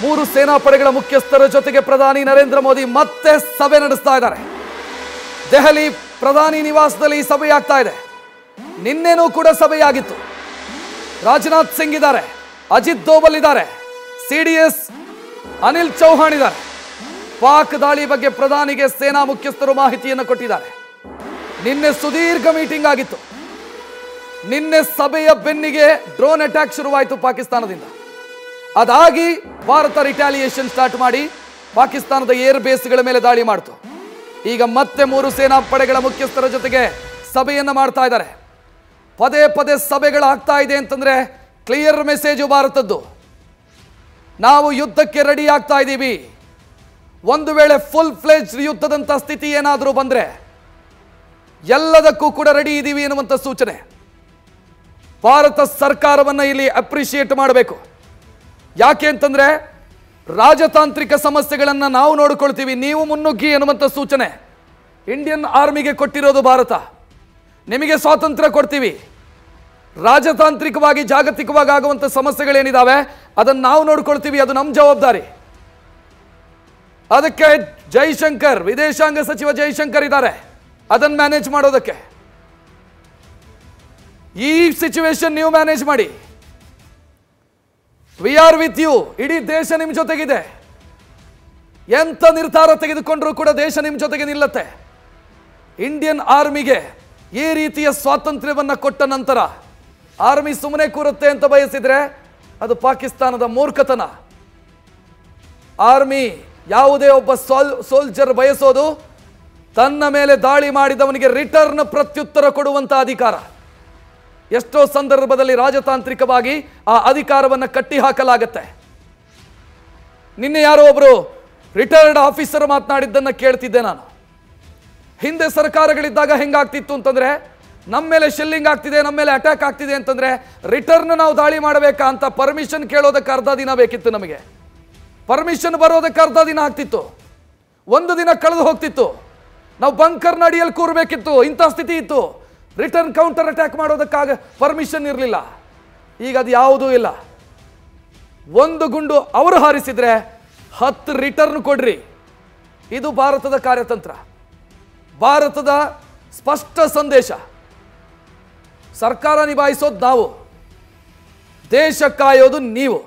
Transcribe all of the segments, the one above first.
ಮೂರು ಸೇನಾಪಡೆಗಳ ಮುಖ್ಯಸ್ಥರ ಜೊತೆಗೆ ಪ್ರಧಾನಿ ನರೇಂದ್ರ ಮೋದಿ ಮತ್ತೆ ಸಭೆ ನಡೆಸ್ತಾ ಇದ್ದಾರೆ. ದೆಹಲಿ ಪ್ರಧಾನಿ ನಿವಾಸದಲ್ಲಿ ಸಭೆಯಾಗ್ತಾ ಇದೆ. ನಿನ್ನೆನೂ ಕೂಡ ಸಭೆಯಾಗಿತ್ತು. ರಾಜನಾಥ್ ಸಿಂಗ್ ಇದ್ದಾರೆ, ಅಜಿತ್ ದೋವಲ್ ಇದ್ದಾರೆ, ಸಿಡಿಎಸ್ ಅನಿಲ್ ಚೌಹಾಣ್ ಇದ್ದಾರೆ. ಪಾಕ್ ದಾಳಿ ಬಗ್ಗೆ ಪ್ರಧಾನಿಗೆ ಸೇನಾ ಮುಖ್ಯಸ್ಥರು ಮಾಹಿತಿಯನ್ನು ಕೊಟ್ಟಿದ್ದಾರೆ. ನಿನ್ನೆ ಸುದೀರ್ಘ ಮೀಟಿಂಗ್ ಆಗಿತ್ತು. ನಿನ್ನೆ ಸಭೆಯ ಬೆನ್ನಿಗೆ ಡ್ರೋನ್ ಅಟ್ಯಾಕ್ ಶುರುವಾಯಿತು ಪಾಕಿಸ್ತಾನದಿಂದ. ಅದಾಗಿ ಭಾರತ ರಿಟ್ಯಾಲಿಯೇಷನ್ ಸ್ಟಾರ್ಟ್ ಮಾಡಿ ಪಾಕಿಸ್ತಾನದ ಏರ್ ಬೇಸ್ಗಳ ಮೇಲೆ ದಾಳಿ ಮಾಡಿತು. ಈಗ ಮತ್ತೆ ಮೂರು ಸೇನಾ ಪಡೆಗಳ ಮುಖ್ಯಸ್ಥರ ಜೊತೆಗೆ ಸಭೆಯನ್ನು ಮಾಡ್ತಾ ಇದ್ದಾರೆ. ಪದೇ ಪದೇ ಸಭೆಗಳಾಗ್ತಾ ಇದೆ ಅಂತಂದ್ರೆ ಕ್ಲಿಯರ್ ಮೆಸೇಜು ಭಾರತದ್ದು. ನಾವು ಯುದ್ಧಕ್ಕೆ ರೆಡಿ ಆಗ್ತಾ ಇದ್ದೀವಿ. ಒಂದು ವೇಳೆ ಫುಲ್ ಫ್ಲೆಜ್ಡ್ ಯುದ್ಧದಂತ ಸ್ಥಿತಿ ಏನಾದರೂ ಬಂದ್ರೆ ಎಲ್ಲದಕ್ಕೂ ಕೂಡ ರೆಡಿ ಇದ್ದೀವಿ ಎನ್ನುವಂಥ ಸೂಚನೆ. ಭಾರತ ಸರ್ಕಾರವನ್ನು ಇಲ್ಲಿ ಅಪ್ರಿಷಿಯೇಟ್ ಮಾಡಬೇಕು. ಯಾಕೆ ಅಂತಂದ್ರೆ ರಾಜತಾಂತ್ರಿಕ ಸಮಸ್ಯೆಗಳನ್ನು ನಾವು ನೋಡಿಕೊಳ್ತೀವಿ, ನೀವು ಮುನ್ನುಗ್ಗಿ ಎನ್ನುವಂಥ ಸೂಚನೆ ಇಂಡಿಯನ್ ಆರ್ಮಿಗೆ ಕೊಟ್ಟಿರೋದು ಭಾರತ. ನಿಮಗೆ ಸ್ವಾತಂತ್ರ್ಯ ಕೊಡ್ತೀವಿ, ರಾಜತಾಂತ್ರಿಕವಾಗಿ ಜಾಗತಿಕವಾಗಿ ಆಗುವಂಥ ಸಮಸ್ಯೆಗಳೇನಿದ್ದಾವೆ ಅದನ್ನು ನಾವು ನೋಡ್ಕೊಳ್ತೀವಿ, ಅದು ನಮ್ಮ ಜವಾಬ್ದಾರಿ. ಅದಕ್ಕೆ ಜೈಶಂಕರ್, ವಿದೇಶಾಂಗ ಸಚಿವ ಜೈಶಂಕರ್ ಇದ್ದಾರೆ ಅದನ್ನು ಮ್ಯಾನೇಜ್ ಮಾಡೋದಕ್ಕೆ. ಈ ಸಿಚುವೇಶನ್ ನೀವು ಮ್ಯಾನೇಜ್ ಮಾಡಿ. We are with you. ಇಡೀ ದೇಶ ನಿಮ್ಮ ಜೊತೆಗಿದೆ. ಎಂಥ ನಿರ್ಧಾರ ತೆಗೆದುಕೊಂಡ್ರೂ ಕೂಡ ದೇಶ ನಿಮ್ಮ ಜೊತೆಗೆ ನಿಲ್ಲತ್ತೆ. ಇಂಡಿಯನ್ ಆರ್ಮಿಗೆ ಈ ರೀತಿಯ ಸ್ವಾತಂತ್ರ್ಯವನ್ನು ಕೊಟ್ಟ ನಂತರ ಆರ್ಮಿ ಸುಮ್ಮನೆ ಕೂರುತ್ತೆ ಅಂತ ಬಯಸಿದ್ರೆ ಅದು ಪಾಕಿಸ್ತಾನದ ಮೂರ್ಖತನ. ಆರ್ಮಿ ಯಾವುದೇ ಒಬ್ಬ ಸೋಲ್ಜರ್ ಬಯಸೋದು ತನ್ನ ಮೇಲೆ ದಾಳಿ ಮಾಡಿದವನಿಗೆ ರಿಟರ್ನ್ ಪ್ರತ್ಯುತ್ತರ ಕೊಡುವಂತ ಅಧಿಕಾರ. ಎಷ್ಟೋ ಸಂದರ್ಭದಲ್ಲಿ ರಾಜತಾಂತ್ರಿಕವಾಗಿ ಆ ಅಧಿಕಾರವನ್ನು ಕಟ್ಟಿ ಹಾಕಲಾಗತ್ತೆ. ನಿನ್ನೆ ಯಾರೋ ಒಬ್ರು ರಿಟೈರ್ಡ್ ಆಫೀಸರ್ ಮಾತನಾಡಿದ್ದನ್ನು ಕೇಳ್ತಿದ್ದೆ ನಾನು. ಹಿಂದೆ ಸರ್ಕಾರಗಳಿದ್ದಾಗ ಹೆಂಗಾಗ್ತಿತ್ತು ಅಂತಂದ್ರೆ ನಮ್ಮ ಮೇಲೆ ಶೆಲ್ಲಿಂಗ್ ಆಗ್ತಿದೆ, ನಮ್ಮ ಮೇಲೆ ಅಟ್ಯಾಕ್ ಆಗ್ತಿದೆ ಅಂತಂದ್ರೆ ರಿಟರ್ನ್ ನಾವು ದಾಳಿ ಮಾಡಬೇಕಾ ಅಂತ ಪರ್ಮಿಷನ್ ಕೇಳೋದಕ್ಕೆ ಅರ್ಧ ದಿನ ಬೇಕಿತ್ತು. ನಮಗೆ ಪರ್ಮಿಷನ್ ಬರೋದಕ್ಕೆ ಅರ್ಧ ದಿನ ಆಗ್ತಿತ್ತು, ಒಂದು ದಿನ ಕಳೆದು ಹೋಗ್ತಿತ್ತು. ನಾವು ಬಂಕರ್ನ ಅಡಿಯಲ್ಲಿ ಕೂರಬೇಕಿತ್ತು. ಇಂಥ ಸ್ಥಿತಿ ಇತ್ತು. ರಿಟರ್ನ್ ಕೌಂಟರ್ ಅಟ್ಯಾಕ್ ಮಾಡೋದಕ್ಕಾಗ ಪರ್ಮಿಷನ್ ಇರಲಿಲ್ಲ. ಈಗ ಅದು ಯಾವುದೂ ಇಲ್ಲ. ಒಂದು ಗುಂಡು ಅವರು ಹಾರಿಸಿದ್ರೆ 10 ರಿಟರ್ನ್ ಕೊಡ್ರಿ. ಇದು ಭಾರತದ ಕಾರ್ಯತಂತ್ರ, ಭಾರತದ ಸ್ಪಷ್ಟ ಸಂದೇಶ. ಸರ್ಕಾರ ನಿಭಾಯಿಸೋದು ನಾವು, ದೇಶ ಕಾಯೋದು ನೀವು.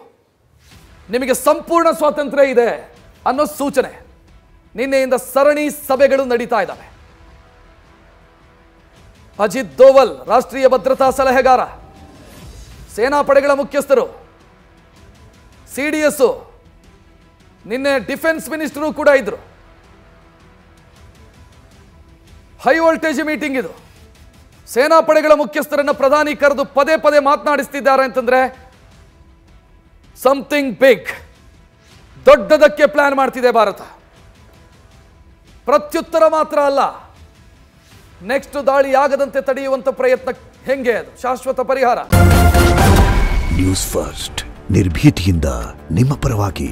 ನಿಮಗೆ ಸಂಪೂರ್ಣ ಸ್ವಾತಂತ್ರ್ಯ ಇದೆ ಅನ್ನೋ ಸೂಚನೆ. ನಿನ್ನೆಯಿಂದ ಸರಣಿ ಸಭೆಗಳು ನಡೀತಾ ಇದ್ದಾವೆ. ಅಜಿತ್ ದೋವಲ್ ರಾಷ್ಟ್ರೀಯ ಭದ್ರತಾ ಸಲಹೆಗಾರ, ಸೇನಾಪಡೆಗಳ ಮುಖ್ಯಸ್ಥರು, ಸಿಡಿಎಸ್, ನಿನ್ನೆ ಡಿಫೆನ್ಸ್ ಮಿನಿಸ್ಟರು ಕೂಡ ಇದ್ರು. ಹೈ ವೋಲ್ಟೇಜ್ ಮೀಟಿಂಗ್ ಇದು. ಸೇನಾಪಡೆಗಳ ಮುಖ್ಯಸ್ಥರನ್ನ ಪ್ರಧಾನಿ ಕರೆದು ಪದೇ ಪದೇ ಮಾತನಾಡಿಸ್ತಿದ್ದಾರೆ ಅಂತಂದ್ರೆ ಸಮಥಿಂಗ್ ಬಿಗ್, ದೊಡ್ಡದಕ್ಕೆ ಪ್ಲಾನ್ ಮಾಡ್ತಿದೆ ಭಾರತ. ಪ್ರತ್ಯುತ್ತರ ಮಾತ್ರ ಅಲ್ಲ, ನೆಕ್ಸ್ಟ್ ದಾಳಿ ಆಗದಂತೆ ತಡೆಯುವಂತ ಪ್ರಯತ್ನ ಹೆಂಗೆ, ಅದು ಶಾಶ್ವತ ಪರಿಹಾರ. ನ್ಯೂಸ್ ಫಸ್ಟ್, ನಿರ್ಭೀತಿಯಿಂದ ನಿಮ್ಮ ಪರವಾಗಿ.